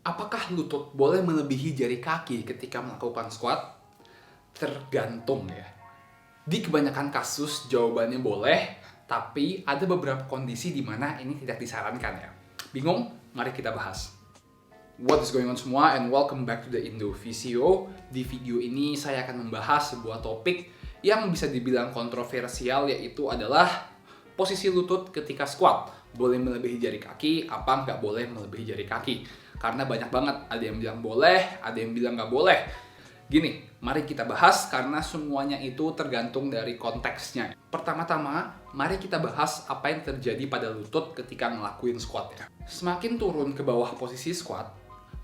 Apakah lutut boleh melebihi jari kaki ketika melakukan squat? Tergantung ya. Di kebanyakan kasus jawabannya boleh, tapi ada beberapa kondisi di mana ini tidak disarankan ya. Bingung? Mari kita bahas. What is going on semua, and welcome back to the Indo Physio. Di video ini saya akan membahas sebuah topik yang bisa dibilang kontroversial, yaitu adalah posisi lutut ketika squat. Boleh melebihi jari kaki, apa nggak boleh melebihi jari kaki? Karena banyak banget, ada yang bilang boleh, ada yang bilang nggak boleh. Gini, mari kita bahas karena semuanya itu tergantung dari konteksnya. Pertama-tama, mari kita bahas apa yang terjadi pada lutut ketika ngelakuin squat ya. Semakin turun ke bawah posisi squat,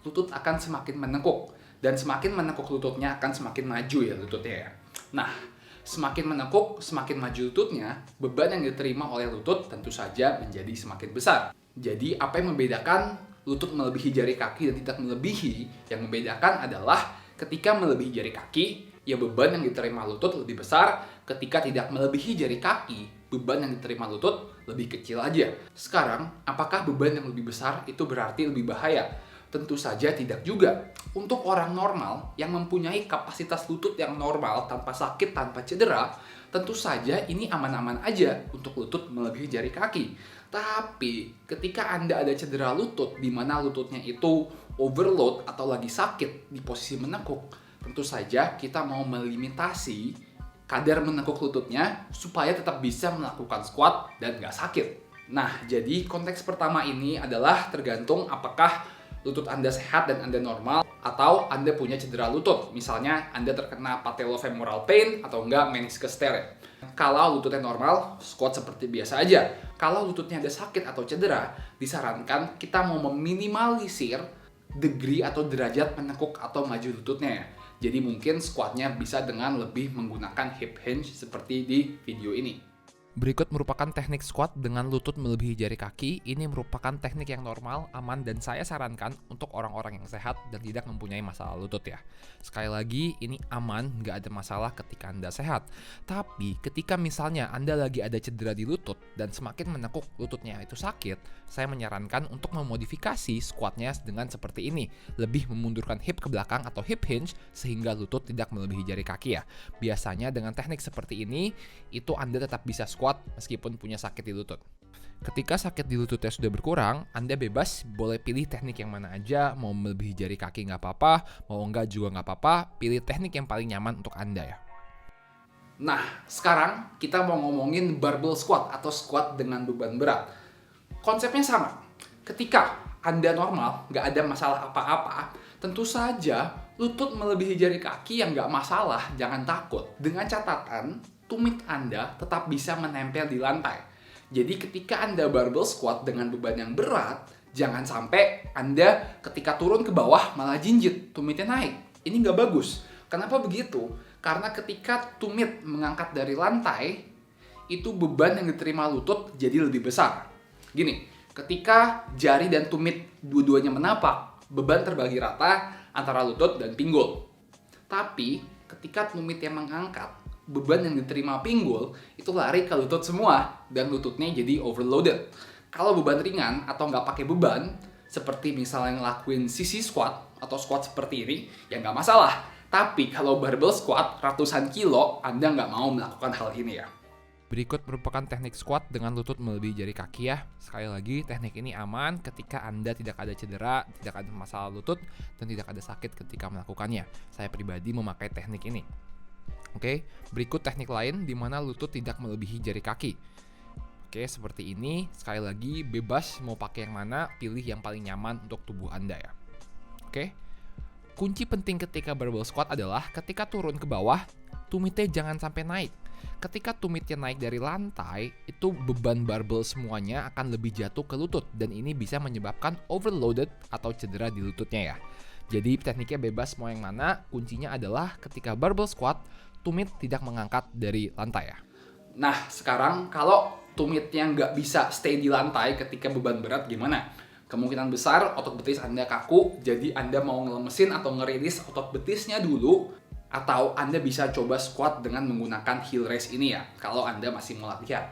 lutut akan semakin menekuk. Dan semakin menekuk lututnya akan semakin maju ya lututnya ya. Nah, semakin menekuk, semakin maju lututnya, beban yang diterima oleh lutut tentu saja menjadi semakin besar. Jadi, apa yang membedakan lutut melebihi jari kaki dan tidak melebihi? Yang membedakan adalah ketika melebihi jari kaki, ya beban yang diterima lutut lebih besar. Ketika tidak melebihi jari kaki, beban yang diterima lutut lebih kecil aja. Sekarang, apakah beban yang lebih besar itu berarti lebih bahaya? Tentu saja tidak juga. Untuk orang normal yang mempunyai kapasitas lutut yang normal tanpa sakit, tanpa cedera, tentu saja ini aman-aman aja untuk lutut melebihi jari kaki. Tapi ketika Anda ada cedera lutut di mana lututnya itu overload atau lagi sakit di posisi menekuk, tentu saja kita mau melimitasi kadar menekuk lututnya supaya tetap bisa melakukan squat dan nggak sakit. Nah, jadi konteks pertama ini adalah tergantung apakah lutut Anda sehat dan Anda normal, atau Anda punya cedera lutut. Misalnya Anda terkena patellofemoral pain atau enggak meniscus teres. Kalau lututnya normal, squat seperti biasa aja. Kalau lututnya ada sakit atau cedera, disarankan kita mau meminimalisir degree atau derajat menekuk atau maju lututnya ya. Jadi mungkin squatnya bisa dengan lebih menggunakan hip hinge seperti di video ini. Berikut merupakan teknik squat dengan lutut melebihi jari kaki. Ini merupakan teknik yang normal, aman, dan saya sarankan untuk orang-orang yang sehat dan tidak mempunyai masalah lutut ya. Sekali lagi, ini aman, nggak ada masalah ketika Anda sehat. Tapi ketika misalnya Anda lagi ada cedera di lutut dan semakin menekuk lututnya itu sakit, saya menyarankan untuk memodifikasi squatnya dengan seperti ini. Lebih memundurkan hip ke belakang atau hip hinge sehingga lutut tidak melebihi jari kaki ya. Biasanya dengan teknik seperti ini, itu Anda tetap bisa squat meskipun punya sakit di lutut. Ketika sakit di lututnya sudah berkurang, Anda bebas boleh pilih teknik yang mana aja. Mau melebihi jari kaki nggak apa-apa, mau enggak juga nggak apa-apa. Pilih teknik yang paling nyaman untuk Anda ya. Nah, sekarang kita mau ngomongin barbell squat atau squat dengan beban berat. Konsepnya sama. Ketika Anda normal, nggak ada masalah apa-apa, tentu saja lutut melebihi jari kaki yang nggak masalah, jangan takut. Dengan catatan, tumit Anda tetap bisa menempel di lantai. Jadi ketika Anda barbell squat dengan beban yang berat, jangan sampai Anda ketika turun ke bawah malah jinjit, tumitnya naik. Ini nggak bagus. Kenapa begitu? Karena ketika tumit mengangkat dari lantai, itu beban yang diterima lutut jadi lebih besar. Gini, ketika jari dan tumit dua-duanya menapak, beban terbagi rata antara lutut dan pinggul. Tapi ketika tumit yang mengangkat, beban yang diterima pinggul itu lari ke lutut semua dan lututnya jadi overloaded. Kalau beban ringan atau nggak pakai beban, seperti misalnya ngelakuin sisi squat atau squat seperti ini, ya nggak masalah. Tapi kalau barbell squat ratusan kilo, Anda nggak mau melakukan hal ini ya. Berikut merupakan teknik squat dengan lutut melebihi jari kaki ya. Sekali lagi, teknik ini aman ketika Anda tidak ada cedera, tidak ada masalah lutut, dan tidak ada sakit ketika melakukannya. Saya pribadi memakai teknik ini. Oke, berikut teknik lain di mana lutut tidak melebihi jari kaki. Oke, seperti ini. Sekali lagi, bebas mau pakai yang mana, pilih yang paling nyaman untuk tubuh Anda ya. Oke. Kunci penting ketika barbell squat adalah ketika turun ke bawah, tumitnya jangan sampai naik. Ketika tumitnya naik dari lantai, itu beban barbell semuanya akan lebih jatuh ke lutut dan ini bisa menyebabkan overloaded atau cedera di lututnya ya. Jadi tekniknya bebas mau yang mana, kuncinya adalah ketika barbell squat, tumit tidak mengangkat dari lantai ya. Nah, sekarang kalau tumitnya nggak bisa stay di lantai ketika beban berat gimana? Kemungkinan besar otot betis Anda kaku, jadi Anda mau ngelemesin atau ngerilis otot betisnya dulu, atau Anda bisa coba squat dengan menggunakan heel raise ini ya, kalau Anda masih mau latihan.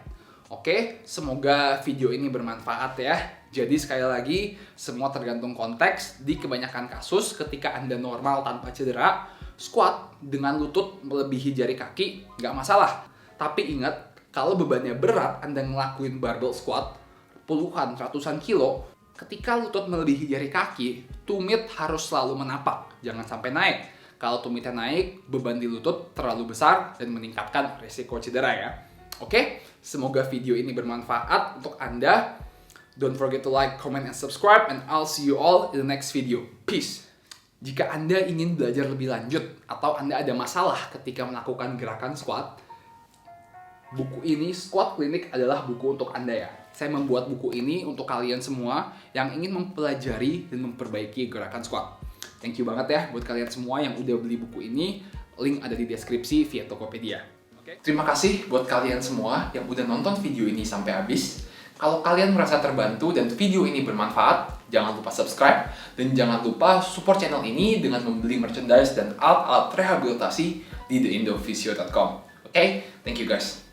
Oke, semoga video ini bermanfaat ya. Jadi sekali lagi, semua tergantung konteks. Di kebanyakan kasus, ketika Anda normal tanpa cedera, squat dengan lutut melebihi jari kaki, nggak masalah. Tapi ingat, kalau bebannya berat, Anda ngelakuin barbell squat, puluhan, ratusan kilo, ketika lutut melebihi jari kaki, tumit harus selalu menapak, jangan sampai naik. Kalau tumitnya naik, beban di lutut terlalu besar dan meningkatkan risiko cedera ya. Oke, semoga video ini bermanfaat untuk Anda. Don't forget to like, comment, and subscribe, and I'll see you all in the next video. Peace! Jika Anda ingin belajar lebih lanjut, atau Anda ada masalah ketika melakukan gerakan squat, buku ini, Squat Clinic, adalah buku untuk Anda ya. Saya membuat buku ini untuk kalian semua yang ingin mempelajari dan memperbaiki gerakan squat. Thank you banget ya buat kalian semua yang udah beli buku ini. Link ada di deskripsi via Tokopedia. Terima kasih buat kalian semua yang udah nonton video ini sampai habis. Kalau kalian merasa terbantu dan video ini bermanfaat, jangan lupa subscribe dan jangan lupa support channel ini dengan membeli merchandise dan alat-alat rehabilitasi di theindophysio.com. Oke, thank you guys.